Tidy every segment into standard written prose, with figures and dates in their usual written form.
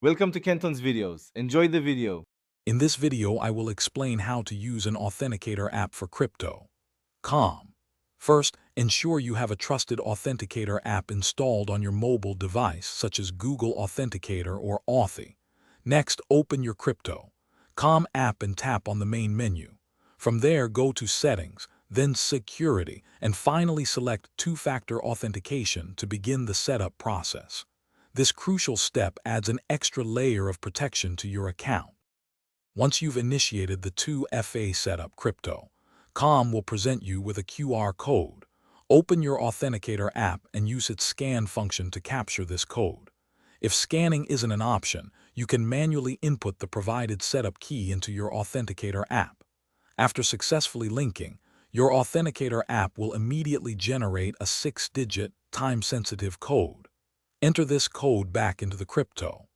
Welcome to Kenton's videos. Enjoy the video. In this video, I will explain how to use an Authenticator app for crypto. First, ensure you have a trusted Authenticator app installed on your mobile device, such as Google Authenticator or Authy. Next, open your crypto. App and tap on the main menu. From there, go to Settings, then Security, and finally select Two-Factor Authentication to begin the setup process. This crucial step adds an extra layer of protection to your account. Once you've initiated the 2FA setup crypto, will present you with a QR code. Open your Authenticator app and use its scan function to capture this code. If scanning isn't an option, you can manually input the provided setup key into your Authenticator app. After successfully linking, your Authenticator app will immediately generate a 6-digit, time-sensitive code. Enter this code back into the crypto.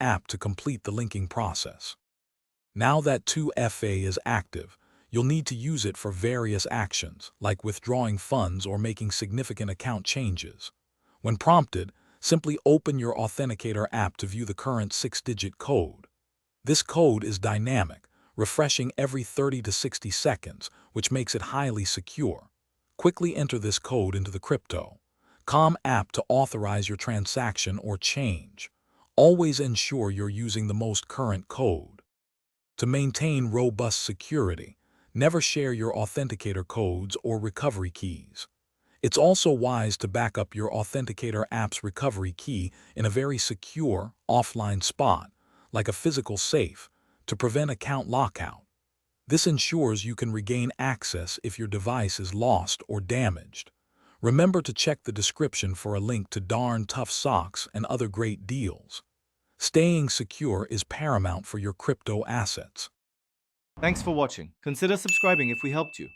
App to complete the linking process. Now that 2FA is active, you'll need to use it for various actions, like withdrawing funds or making significant account changes. When prompted, simply open your Authenticator app to view the current 6-digit code. This code is dynamic, refreshing every 30 to 60 seconds, which makes it highly secure. Quickly enter this code into the crypto. App to authorize your transaction or change. Always ensure you're using the most current code. To maintain robust security, never share your Authenticator codes or recovery keys. It's also wise to back up your Authenticator app's recovery key in a very secure, offline spot, like a physical safe, to prevent account lockout. This ensures you can regain access if your device is lost or damaged. Remember to check the description for a link to Darn Tough Socks and other great deals. Staying secure is paramount for your crypto assets. Thanks for watching. Consider subscribing if we helped you.